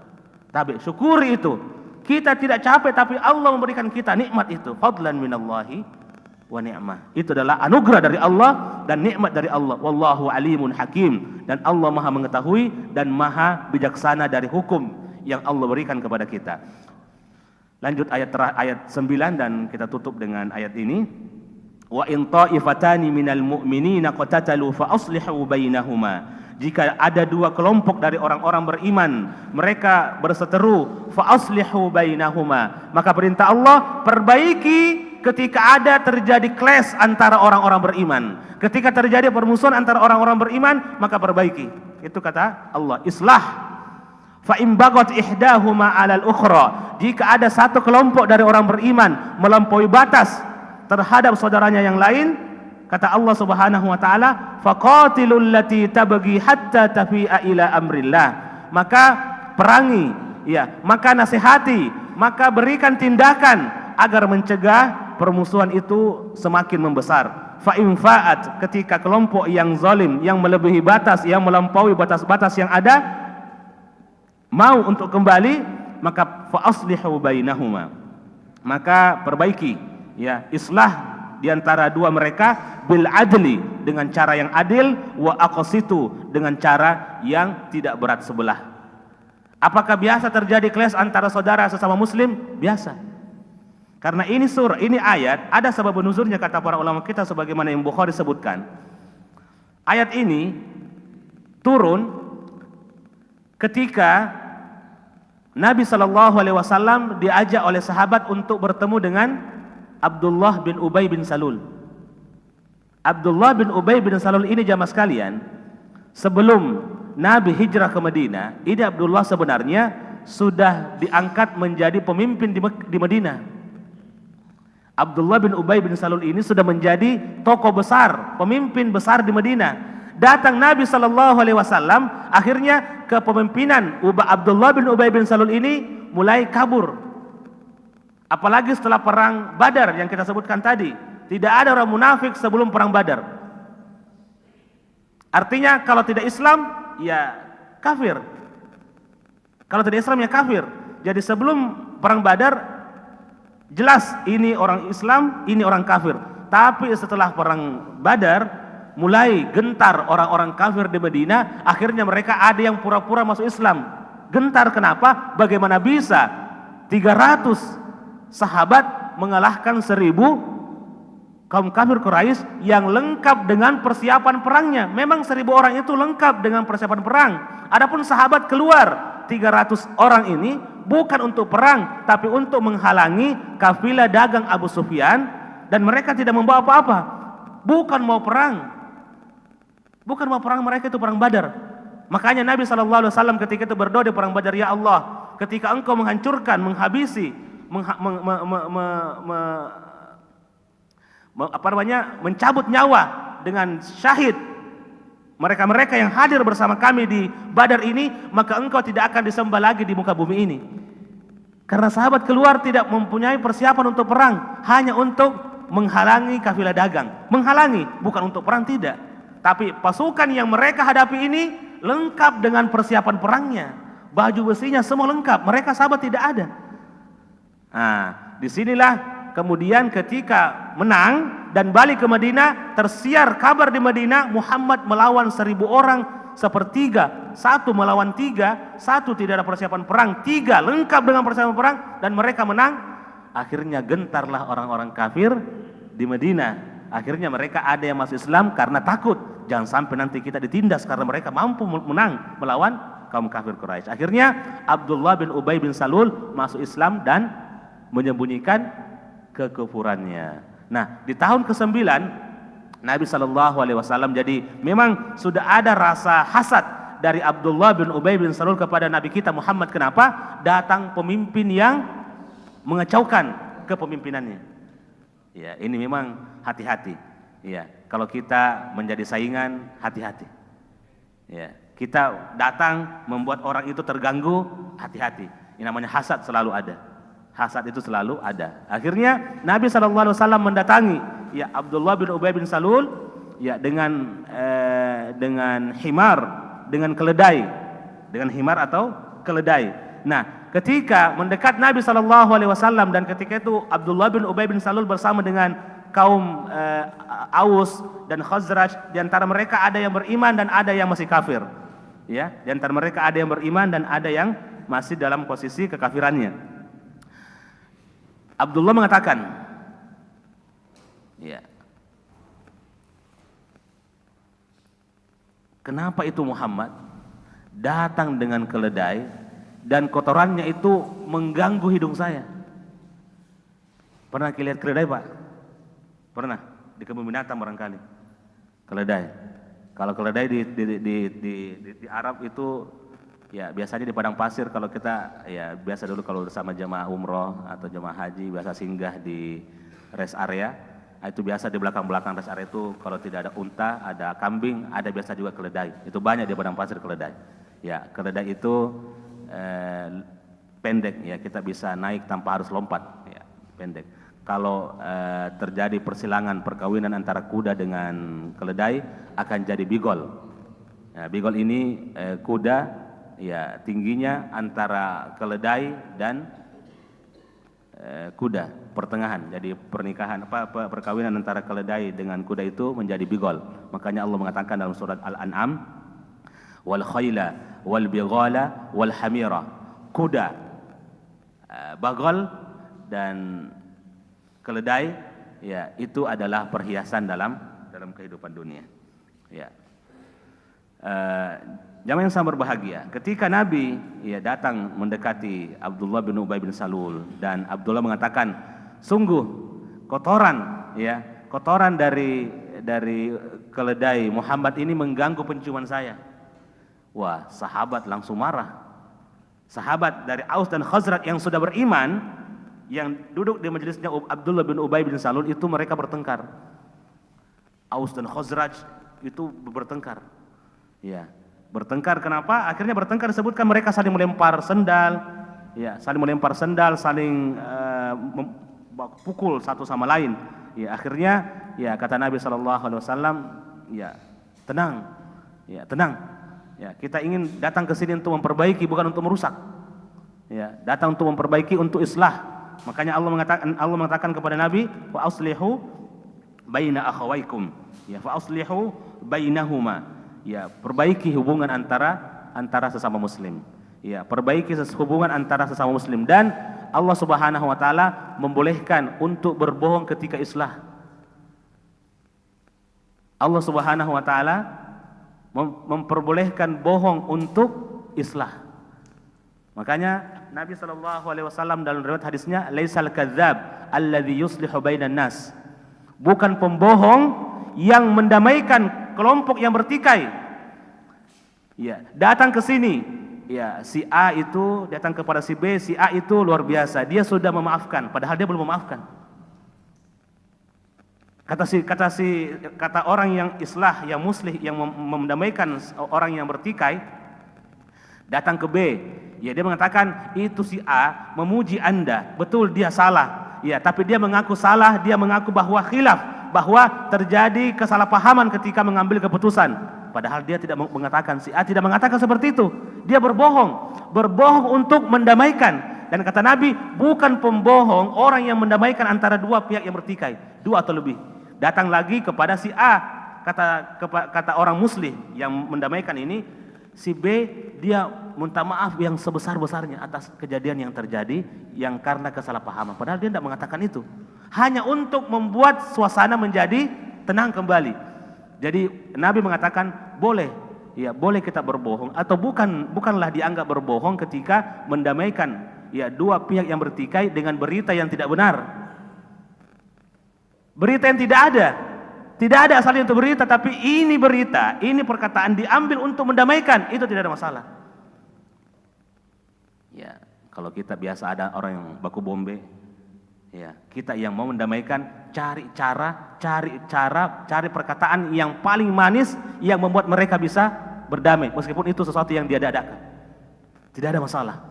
Tapi syukuri itu. Kita tidak capek tapi Allah memberikan kita nikmat itu. Fadlan minallahi wa ni'mah. Itu adalah anugerah dari Allah dan nikmat dari Allah. Wallahu alimun hakim. Dan Allah Maha mengetahui dan Maha bijaksana dari hukum yang Allah berikan kepada kita. Lanjut ayat 9 dan kita tutup dengan ayat ini. Wa in ta'ifatani minal mu'minina qatatalu fa aslihu bainahuma. Jika ada dua kelompok dari orang-orang beriman, mereka berseteru, fa aslihu bainahuma, maka perintah Allah, perbaiki ketika ada terjadi clash antara orang-orang beriman. Ketika terjadi permusuhan antara orang-orang beriman, maka perbaiki. Itu kata Allah, islah. Fa in bagat ihdahuma 'alal ukhra, jika ada satu kelompok dari orang beriman melampaui batas terhadap saudaranya yang lain, kata Allah Subhanahu wa taala, faqatilul lati tabghi hatta tafi'a ila amrillah. Maka perangi, ya, maka nasihati, maka berikan tindakan agar mencegah permusuhan itu semakin membesar. Fa in fa'at, ketika kelompok yang zalim, yang melebihi batas, yang melampaui batas-batas yang ada, mau untuk kembali, maka fa aslihu bainahuma. Maka perbaiki, ya, islah di antara dua mereka, bil adli, dengan cara yang adil, wa aqsitu, dengan cara yang tidak berat sebelah. Apakah biasa terjadi clash antara saudara sesama muslim? Biasa. Karena ini ini ayat ada sebab nuzulnya, kata para ulama kita sebagaimana yang Bukhari sebutkan. Ayat ini turun ketika Nabi SAW diajak oleh sahabat untuk bertemu dengan Abdullah bin Ubay bin Salul. Abdullah bin Ubay bin Salul ini jamaah sekalian, sebelum Nabi hijrah ke Madinah, ini Abdullah sebenarnya sudah diangkat menjadi pemimpin di Madinah. Abdullah bin Ubay bin Salul ini sudah menjadi tokoh besar, pemimpin besar di Madinah. Datang Nabi SAW, akhirnya kepemimpinan Abdullah bin Ubay bin Salul ini mulai kabur. Apalagi setelah perang Badar yang kita sebutkan tadi, tidak ada orang munafik sebelum perang Badar. Artinya kalau tidak Islam, ya kafir. Kalau tidak Islam, ya kafir. Jadi sebelum perang Badar, jelas ini orang Islam, ini orang kafir. Tapi setelah perang Badar, mulai gentar orang-orang kafir di Madinah. Akhirnya mereka ada yang pura-pura masuk Islam. Gentar kenapa? Bagaimana bisa 300 sahabat mengalahkan 1000 kaum kafir Quraisy yang lengkap dengan persiapan perangnya. Memang 1000 orang itu lengkap dengan persiapan perang. Adapun sahabat keluar 300 orang ini bukan untuk perang, tapi untuk menghalangi kafilah dagang Abu Sufyan, dan mereka tidak membawa apa-apa. Bukan mau perang. Bukan mau perang, mereka itu perang Badar. Makanya Nabi SAW ketika itu berdoa di perang Badar, ya Allah, ketika engkau menghancurkan, menghabisi, mencabut nyawa dengan syahid mereka-mereka yang hadir bersama kami di Badar ini, maka engkau tidak akan disembah lagi di muka bumi ini. Karena sahabat keluar tidak mempunyai persiapan untuk perang, hanya untuk menghalangi kafilah dagang. Menghalangi, bukan untuk perang, tidak. Tapi pasukan yang mereka hadapi ini lengkap dengan persiapan perangnya. Baju besinya semua lengkap, mereka sahabat tidak ada. Nah, disinilah kemudian ketika menang dan balik ke Madinah, tersiar kabar di Madinah, Muhammad melawan 1000 orang sepertiga, 1 melawan 3, 1 tidak ada persiapan perang, 3 lengkap dengan persiapan perang, dan mereka menang. Akhirnya gentarlah orang-orang kafir di Madinah. Akhirnya mereka ada yang masuk Islam karena takut, jangan sampai nanti kita ditindas, karena mereka mampu menang melawan kaum kafir Quraisy. Akhirnya Abdullah bin Ubay bin Salul masuk Islam dan menyembunyikan kekufurannya. Nah, di tahun ke-9 Nabi SAW, jadi memang sudah ada rasa hasad dari Abdullah bin Ubay bin Salul kepada Nabi kita Muhammad. Kenapa? Datang pemimpin yang mengacaukan, kepemimpinannya. Ya, ini memang hati-hati. Ya, kalau kita menjadi saingan, hati-hati. Ya, kita datang membuat orang itu terganggu, hati-hati. Ini namanya hasad, selalu ada. Hasad itu selalu ada. Akhirnya Nabi SAW mendatangi ya Abdullah bin Ubay bin Salul ya dengan himar, dengan keledai, dengan himar atau keledai. Nah, ketika mendekat Nabi SAW dan ketika itu Abdullah bin Ubay bin Salul bersama dengan kaum Aus dan Khazraj, di antara mereka ada yang beriman dan ada yang masih kafir. Ya, di antara mereka ada yang beriman dan ada yang masih dalam posisi kekafirannya. Abdullah mengatakan, ya, kenapa itu Muhammad datang dengan keledai dan kotorannya itu mengganggu hidung saya? Pernah lihat keledai, Pak? Pernah di kebun binatang barangkali. Keledai. Kalau keledai di Arab itu ya biasanya di padang pasir. Kalau kita ya biasa dulu kalau bersama jemaah umroh atau jemaah haji biasa singgah di rest area. Itu biasa di belakang-belakang rest area itu kalau tidak ada unta, ada kambing, ada biasa juga keledai. Itu banyak di padang pasir keledai. Ya, keledai itu pendek ya, kita bisa naik tanpa harus lompat ya, pendek. Kalau terjadi persilangan perkawinan antara kuda dengan keledai akan jadi bigol. Nah, bigol ini kuda ya tingginya antara keledai dan kuda pertengahan. Jadi pernikahan perkawinan antara keledai dengan kuda itu menjadi bigol. Makanya Allah mengatakan dalam surat Al-An'am, wal khayla wal bighala wal hamira. Kuda, bagol dan keledai ya itu adalah perhiasan dalam kehidupan dunia. Ya. Jamaah yang sangat berbahagia, ketika Nabi ya datang mendekati Abdullah bin Ubay bin Salul dan Abdullah mengatakan, sungguh kotoran ya, kotoran dari keledai Muhammad ini mengganggu penciuman saya. Wah, sahabat langsung marah. Sahabat dari Aus dan Khazraj yang sudah beriman, yang duduk di majelisnya Abdullah bin Ubay bin Salul itu mereka bertengkar. Aus dan Khazraj itu bertengkar. Ya, bertengkar kenapa? Akhirnya bertengkar disebutkan mereka saling melempar sendal, ya, saling melempar sendal, saling pukul satu sama lain. Ya, akhirnya ya kata Nabi SAW, ya tenang, ya tenang. Ya, kita ingin datang ke sini untuk memperbaiki, bukan untuk merusak. Ya, datang untuk memperbaiki, untuk islah. Makanya Allah mengatakan kepada Nabi, wa aslihu baina akhawaikum. Ya, fa aslihu bainahuma. Ya, perbaiki hubungan antara sesama muslim. Ya, perbaiki hubungan antara sesama muslim, dan Allah Subhanahu wa taala membolehkan untuk berbohong ketika islah. Allah Subhanahu wa taala memperbolehkan bohong untuk islah. Makanya Nabi SAW dalam riwayat hadisnya, laisal kadzdzab alladzi yuslihu bainan nas. Bukan pembohong yang mendamaikan kelompok yang bertikai. Ya, datang ke sini, ya si A itu datang kepada si B, si A itu luar biasa, dia sudah memaafkan padahal dia belum memaafkan. Kata orang yang islah, yang muslih, yang mendamaikan orang yang bertikai, datang ke B, ya dia mengatakan itu si A memuji Anda, betul dia salah, ya tapi dia mengaku salah, dia mengaku bahwa khilaf, bahwa terjadi kesalahpahaman ketika mengambil keputusan, padahal dia tidak mengatakan, si A tidak mengatakan seperti itu, dia berbohong untuk mendamaikan. Dan kata Nabi, bukan pembohong orang yang mendamaikan antara dua pihak yang bertikai, dua atau lebih. Datang lagi kepada si A, kata orang muslim yang mendamaikan ini, si B dia minta maaf yang sebesar-besarnya atas kejadian yang terjadi yang karena kesalahpahaman. Padahal dia tidak mengatakan itu, hanya untuk membuat suasana menjadi tenang kembali. Jadi Nabi mengatakan boleh, ya boleh kita berbohong, atau bukanlah dianggap berbohong ketika mendamaikan ya dua pihak yang bertikai dengan berita yang tidak benar. Berita yang tidak ada asalnya untuk berita, tapi ini berita, ini perkataan diambil untuk mendamaikan, itu tidak ada masalah. Ya, kalau kita biasa ada orang yang baku bombe, Ya, kita yang mau mendamaikan, cari perkataan yang paling manis yang membuat mereka bisa berdamai, meskipun itu sesuatu yang dia adakan. Tidak ada masalah.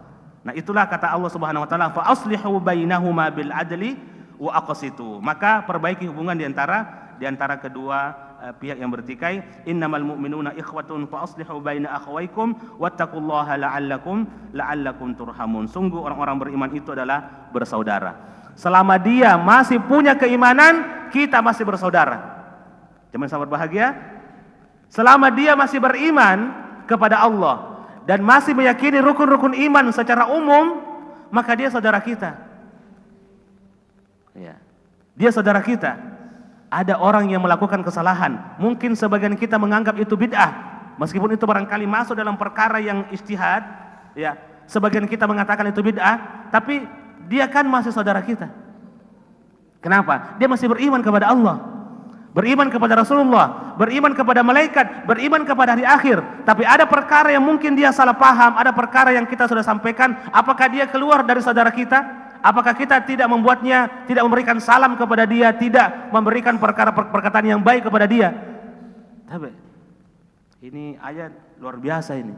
Nah, itulah kata Allah Subhanahu wa taala, fa aslihu bainahuma bil adli wa aqsitu. Maka perbaiki hubungan di antara kedua pihak yang bertikai. Innamal mu'minuna ikhwatun fa aslihu baina akhawaykum wattaqullaha la'allakum turhamun. Sungguh orang-orang beriman itu adalah bersaudara. Selama dia masih punya keimanan, kita masih bersaudara. Jemaah yang berbahagia, selama dia masih beriman kepada Allah dan masih meyakini rukun-rukun iman secara umum, maka dia saudara kita. Ya. Dia saudara kita. Ada orang yang melakukan kesalahan, mungkin sebagian kita menganggap itu bid'ah, meskipun itu barangkali masuk dalam perkara yang ijtihad, ya. Sebagian kita mengatakan itu bid'ah, tapi dia kan masih saudara kita. Kenapa? Dia masih beriman kepada Allah, beriman kepada Rasulullah, beriman kepada malaikat, beriman kepada hari akhir. Tapi ada perkara yang mungkin dia salah paham, ada perkara yang kita sudah sampaikan, apakah dia keluar dari saudara kita? Apakah kita tidak membuatnya, tidak memberikan salam kepada dia, tidak memberikan perkataan yang baik kepada dia? Tapi ini ayat luar biasa ini.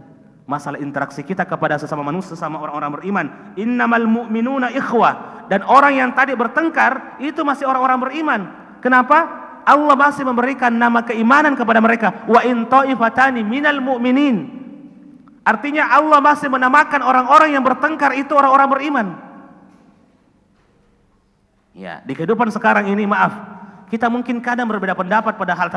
Masalah interaksi kita kepada sesama manusia, sesama orang-orang beriman. Innamal mu'minuna ikhwah. Dan orang yang tadi bertengkar itu masih orang-orang beriman. Kenapa? Allah masih memberikan nama keimanan kepada mereka. Wa in ta'ifatani minal mu'minin. Artinya Allah masih menamakan orang-orang yang bertengkar itu orang-orang beriman. Ya, di kehidupan sekarang ini, maaf, kita mungkin kadang berbeda pendapat pada hal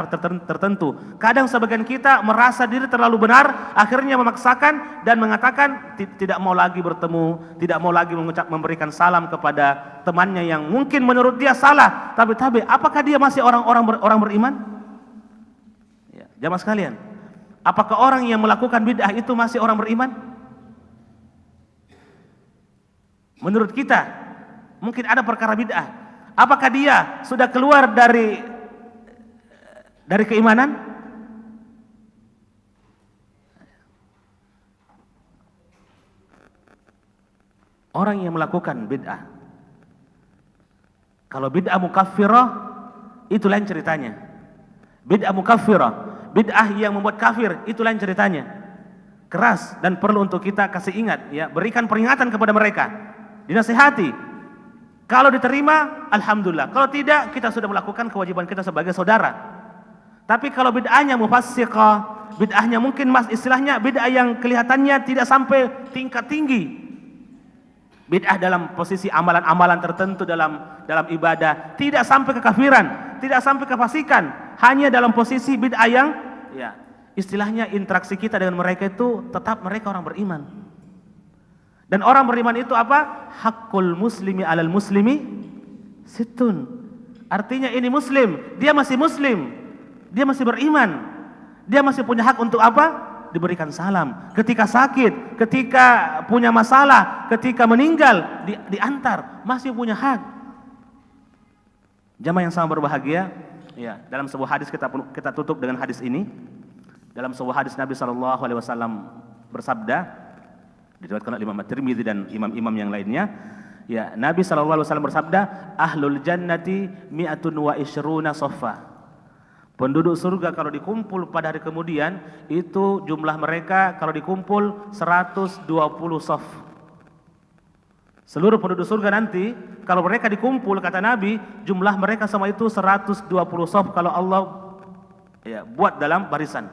tertentu. Kadang sebagian kita merasa diri terlalu benar, akhirnya memaksakan dan mengatakan tidak mau lagi bertemu, tidak mau lagi memberikan salam kepada temannya yang mungkin menurut dia salah. Tapi apakah dia masih orang beriman? Ya, jamaah sekalian, apakah orang yang melakukan bid'ah itu masih orang beriman? Menurut kita mungkin ada perkara bid'ah. Apakah dia sudah keluar dari keimanan? Orang yang melakukan bid'ah, kalau bid'ah mukaffirah itu lain ceritanya. Bid'ah mukaffirah, bid'ah yang membuat kafir, itu lain ceritanya. Keras dan perlu untuk kita kasih ingat, ya, berikan peringatan kepada mereka, dinasihati. Kalau diterima, alhamdulillah. Kalau tidak, kita sudah melakukan kewajiban kita sebagai saudara. Tapi kalau bid'ahnya mufassiqah, bid'ahnya mungkin istilahnya bid'ah yang kelihatannya tidak sampai tingkat tinggi. Bid'ah dalam posisi amalan-amalan tertentu dalam ibadah, tidak sampai kekafiran, tidak sampai kefasikan, hanya dalam posisi bid'ah yang, ya, istilahnya interaksi kita dengan mereka itu tetap mereka orang beriman. Dan orang beriman itu apa? Hakul muslimi alal muslimi situn. Artinya ini muslim, dia masih beriman. Dia masih punya hak untuk apa? Diberikan salam. Ketika sakit, ketika punya masalah, ketika meninggal, diantar, masih punya hak. Jamaah yang sama berbahagia, ya, dalam sebuah hadis kita tutup dengan hadis ini. Dalam sebuah hadis Nabi SAW bersabda, diriwayatkan oleh Imam At-Tirmidzi dan imam-imam yang lainnya, ya, Nabi SAW bersabda, ahlul jannati mi'atun wa ishruna saffa. Penduduk surga kalau dikumpul pada hari kemudian, itu jumlah mereka kalau dikumpul 120 saf. Seluruh penduduk surga nanti kalau mereka dikumpul, kata Nabi, jumlah mereka sama itu 120 saf kalau Allah, ya, buat dalam barisan.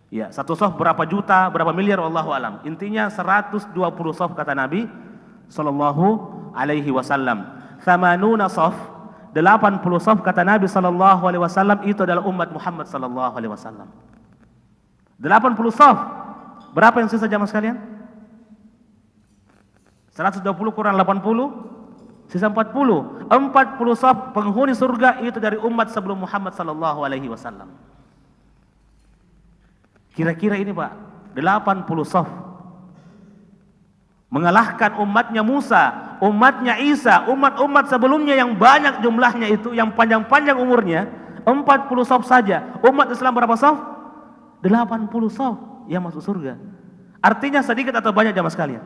Ya, satu saf berapa juta, berapa miliar, wallahu alam. Intinya 120 saf kata Nabi sallallahu alaihi wasallam. 80 saf, 80 saf kata Nabi sallallahu alaihi wasallam itu adalah umat Muhammad sallallahu alaihi wasallam. 80 saf. Berapa yang sisa jamaah sekalian? 120 kurang 80, sisa 40. 40 saf penghuni surga itu dari umat sebelum Muhammad sallallahu alaihi wasallam. Kira-kira ini Pak, 80 saf mengalahkan umatnya Musa, umatnya Isa, umat-umat sebelumnya yang banyak jumlahnya itu, yang panjang-panjang umurnya. 40 saf saja. Umat Islam berapa saf? 80 saf yang masuk surga. Artinya sedikit atau banyak jamaah sekalian?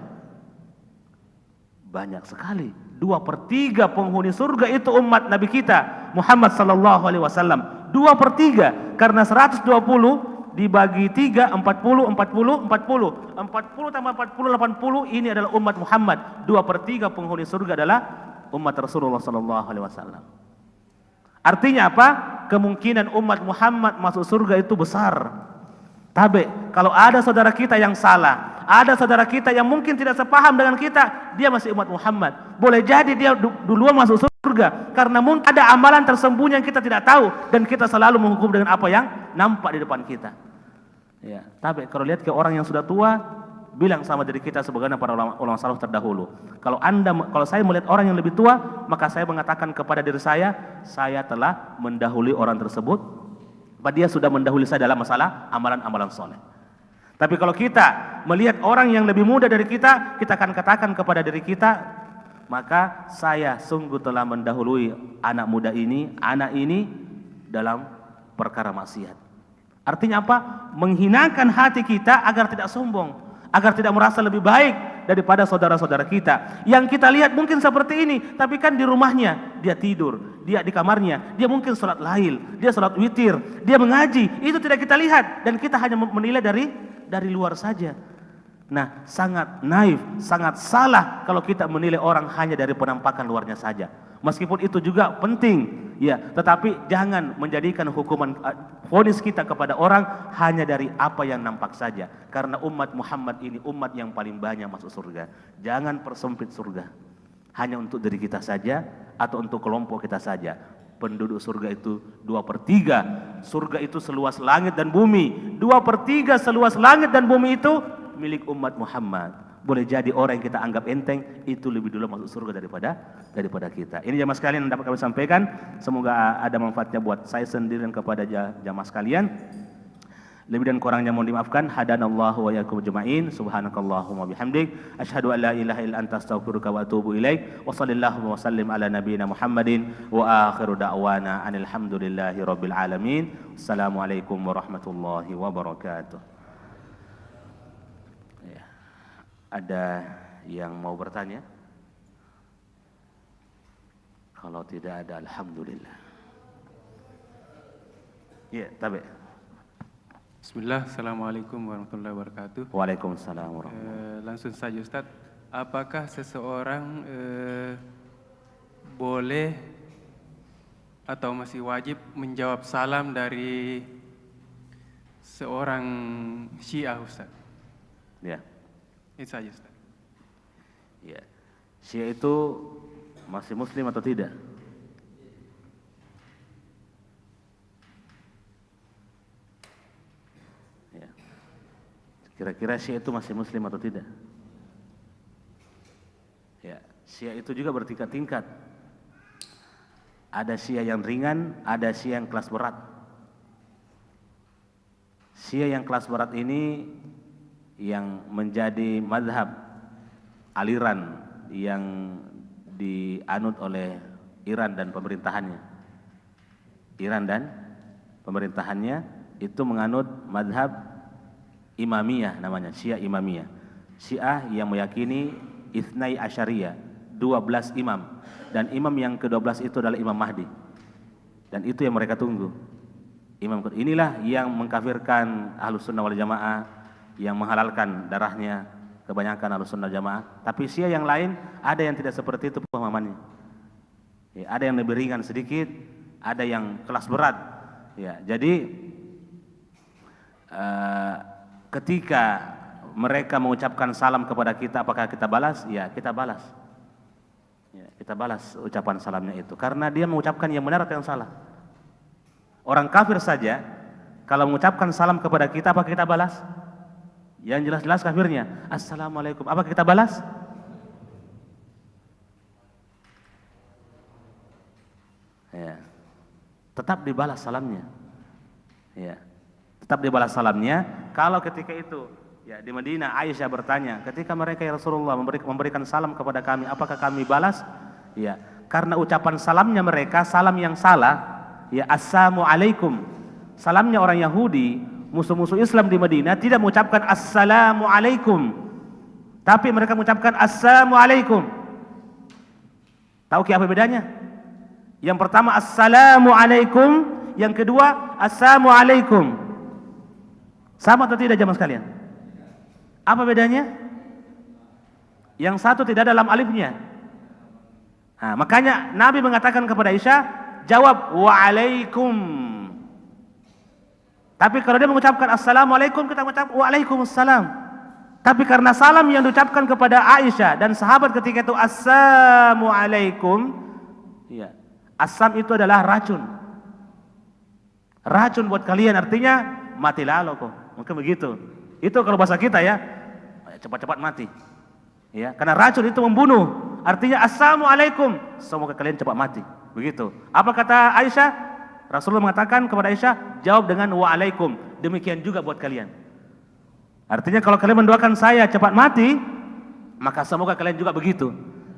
Banyak sekali. 2/3 penghuni surga itu umat Nabi kita Muhammad sallallahu alaihi wasallam. 2/3 karena 120 dibagi 3 40 40 40 40 tambah 40 80 ini adalah umat Muhammad. 2/3 penghuni surga adalah umat Rasulullah sallallahu alaihi wasallam. Artinya apa? Kemungkinan umat Muhammad masuk surga itu besar. Tapi kalau ada saudara kita yang salah, ada saudara kita yang mungkin tidak sepaham dengan kita, dia masih umat Muhammad. Boleh jadi dia duluan masuk surga karena mungkin ada amalan tersembunyi yang kita tidak tahu dan kita selalu menghukum dengan apa yang nampak di depan kita. Ya, tapi kalau lihat ke orang yang sudah tua, bilang sama diri kita sebagaimana para ulama salaf terdahulu. Kalau saya melihat orang yang lebih tua, maka saya mengatakan kepada diri saya telah mendahului orang tersebut. Dia sudah mendahului saya dalam masalah amalan-amalan soleh. Tapi kalau kita melihat orang yang lebih muda dari kita, kita akan katakan kepada diri kita, maka saya sungguh telah mendahului anak muda ini, anak ini dalam perkara maksiat. Artinya apa? Menghinakan hati kita agar tidak sombong, agar tidak merasa lebih baik daripada saudara-saudara kita. Yang kita lihat mungkin seperti ini, tapi kan di rumahnya dia tidur, dia di kamarnya, dia mungkin sholat lail, dia sholat witir, dia mengaji. Itu tidak kita lihat dan kita hanya menilai dari luar saja. Nah, sangat naif, sangat salah kalau kita menilai orang hanya dari penampakan luarnya saja. Meskipun itu juga penting, ya, tetapi jangan menjadikan hukuman vonis kita kepada orang hanya dari apa yang nampak saja. Karena umat Muhammad ini umat yang paling banyak masuk surga. Jangan persempit surga hanya untuk diri kita saja atau untuk kelompok kita saja. Penduduk surga itu 2/3. Surga itu seluas langit dan bumi. 2/3 seluas langit dan bumi itu milik umat Muhammad. Boleh jadi orang yang kita anggap enteng itu lebih dulu masuk surga daripada kita. Ini jamaah sekalian yang dapat kami sampaikan. Semoga ada manfaatnya buat saya sendiri dan kepada jamaah sekalian. Lebih dan kurangnya mohon dimaafkan. Hadanallahu wa iyyakum ajma'in. Subhanakallahumma bihamdik, asyhadu an la ilaha illa anta astaghfiruka wa atubu ilaik. Wa sallallahu wa sallim ala nabiyyina Muhammadin wa akhiru da'wana anil hamdulillahi rabbil alamin. Assalamualaikum warahmatullahi wabarakatuh. Ada yang mau bertanya? Kalau tidak ada, alhamdulillah. Ya, tabi. Bismillah, assalamualaikum warahmatullahi wabarakatuh. Waalaikumsalam warahmatullahi wabarakatuh. Langsung saja Ustaz, apakah seseorang boleh atau masih wajib menjawab salam dari seorang Syiah Ustaz? Ya. Itu saja Ustaz. Ya. Syiah itu masih muslim atau tidak? Ya. Kira-kira Syiah itu masih muslim atau tidak? Ya, Syiah itu juga bertingkat-tingkat. Ada Syiah yang ringan, ada Syiah yang kelas berat. Syiah yang kelas berat ini yang menjadi mazhab aliran yang dianut oleh Iran dan pemerintahannya. Iran dan pemerintahannya itu menganut mazhab Imamiyah namanya, Syiah Imamiyah. Syiah yang meyakini Ithnai Asyariyah, 12 imam, dan imam yang ke-12 itu adalah Imam Mahdi. Dan itu yang mereka tunggu. Inilah yang mengkafirkan Ahlus Sunnah wal Jamaah, yang menghalalkan darahnya kebanyakan Ahlussunnah Jamaah. Tapi Syiah yang lain ada yang tidak seperti itu pemahamannya. Ya, ada yang lebih ringan sedikit, ada yang kelas berat. Ya, jadi ketika mereka mengucapkan salam kepada kita, apakah kita balas? Ya, kita balas. Ya, kita balas ucapan salamnya itu karena dia mengucapkan yang benar atau yang salah. Orang kafir saja kalau mengucapkan salam kepada kita, apakah kita balas? Yang jelas-jelas kafirnya, assalamualaikum, apa kita balas? Ya, tetap dibalas salamnya. Ya, tetap dibalas salamnya. Kalau ketika itu, ya di Madinah Aisyah bertanya, ketika mereka ya Rasulullah memberikan salam kepada kami, apakah kami balas? Ya, karena ucapan salamnya mereka salam yang salah. Ya, assalamualaikum. Salamnya orang Yahudi, musuh-musuh Islam di Madinah tidak mengucapkan assalamualaikum, tapi mereka mengucapkan assalamualaikum. Tahu apa bedanya? Yang pertama assalamualaikum, yang kedua assalamualaikum. Sama atau tidak jamaah sekalian? Apa bedanya? Yang satu tidak ada lam alifnya. Nah, makanya Nabi mengatakan kepada Aisyah, jawab waalaikum. Tapi kalau dia mengucapkan assalamualaikum, kita mengucap waalaikumsalam. Tapi karena salam yang diucapkan kepada Aisyah dan sahabat ketika itu assalamualaikum, ya, asam itu adalah racun. Racun buat kalian, artinya matilah lo kok. Mungkin begitu. Itu kalau bahasa kita ya, cepat-cepat mati. Ya, karena racun itu membunuh. Artinya assalamualaikum, semoga kalian cepat mati. Begitu. Apa kata Aisyah? Rasulullah mengatakan kepada Aisyah, jawab dengan waalaikum. Demikian juga buat kalian. Artinya kalau kalian mendoakan saya cepat mati, maka semoga kalian juga begitu.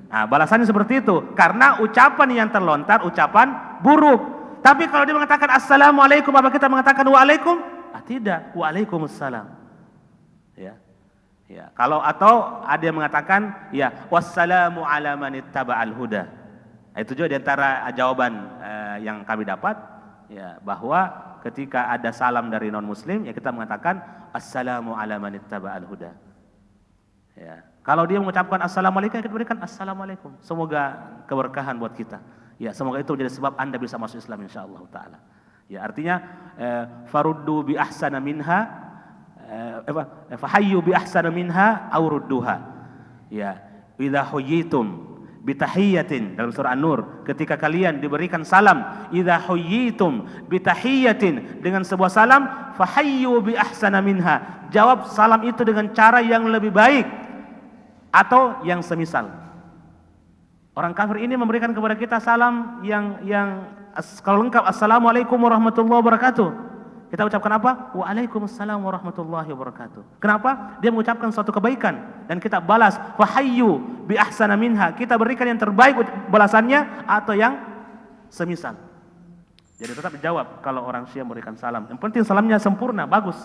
Nah, balasannya seperti itu. Karena ucapan yang terlontar ucapan buruk. Tapi kalau dia mengatakan assalamualaikum, apa kita mengatakan waalaikum? Tidak, waalaikumsalam. Ya. Ya, kalau atau ada yang mengatakan ya wassalamu ala man ittaba'al huda. Itu juga di antara jawaban yang kami dapat ya, bahwa ketika ada salam dari non muslim ya kita mengatakan assalamu ala man ittaba'al huda. Ya, kalau dia mengucapkan assalamualaikum kita berikan assalamualaikum. Semoga keberkahan buat kita. Ya, semoga itu menjadi sebab Anda bisa masuk Islam insyaallah taala. Ya, artinya faruddu bi ahsana minha fahayyu bi ahsana minha aw rudduha. Ya, idza huyitum bitahiyatin, dalam surah An-Nur, ketika kalian diberikan salam, idza huyitum bitahiyatin, dengan sebuah salam, fahayyu bi ahsana minha, jawab salam itu dengan cara yang lebih baik atau yang semisal. Orang kafir ini memberikan kepada kita salam yang kalau lengkap assalamualaikum warahmatullahi wabarakatuh. Kita ucapkan apa? Waalaikumsalam warahmatullahi wabarakatuh. Kenapa? Dia mengucapkan suatu kebaikan dan kita balas fahayyu bi ahsana minha. Kita berikan yang terbaik balasannya atau yang semisal. Jadi tetap dijawab kalau orang Syiah memberikan salam. Yang penting salamnya sempurna, bagus.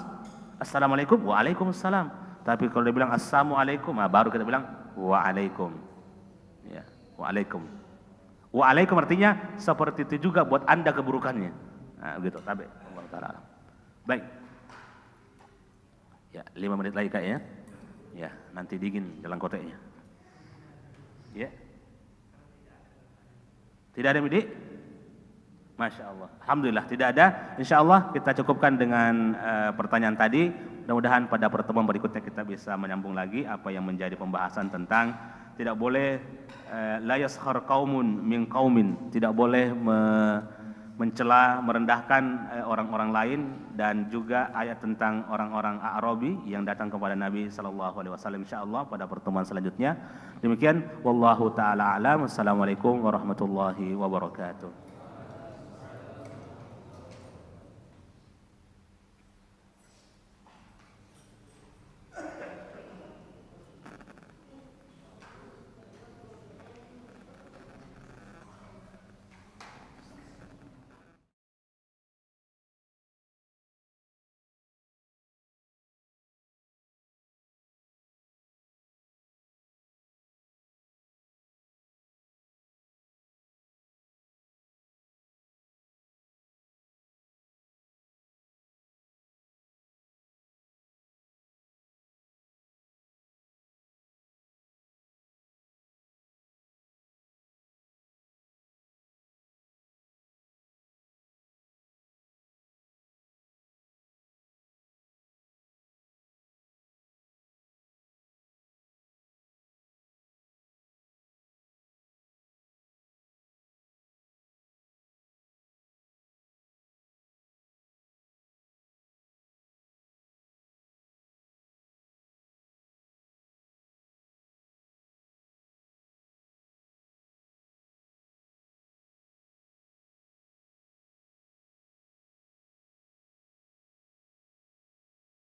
Assalamualaikum, waalaikumsalam. Tapi kalau dia bilang assalamualaikum, baru kita bilang waalaikum. Ya, waalaikum. Waalaikum artinya seperti itu juga buat Anda keburukannya. Nah, begitu. Tabe. Allah Taala. Baik. Ya, 5 menit lagi Kak ya. Ya, nanti dingin jalan koteknya. Ya. Tidak ada Midi? Masya Allah. Alhamdulillah tidak ada. Insya Allah kita cukupkan dengan pertanyaan tadi. Mudah-mudahan pada pertemuan berikutnya kita bisa menyambung lagi apa yang menjadi pembahasan tentang tidak boleh la yaskhar qaumun min qaumin, tidak boleh mencela, merendahkan orang-orang lain, dan juga ayat tentang orang-orang A'rabi yang datang kepada Nabi sallallahu alaihi wasallam insyaallah pada pertemuan selanjutnya. Demikian wallahu taala alam. Assalamualaikum warahmatullahi wabarakatuh.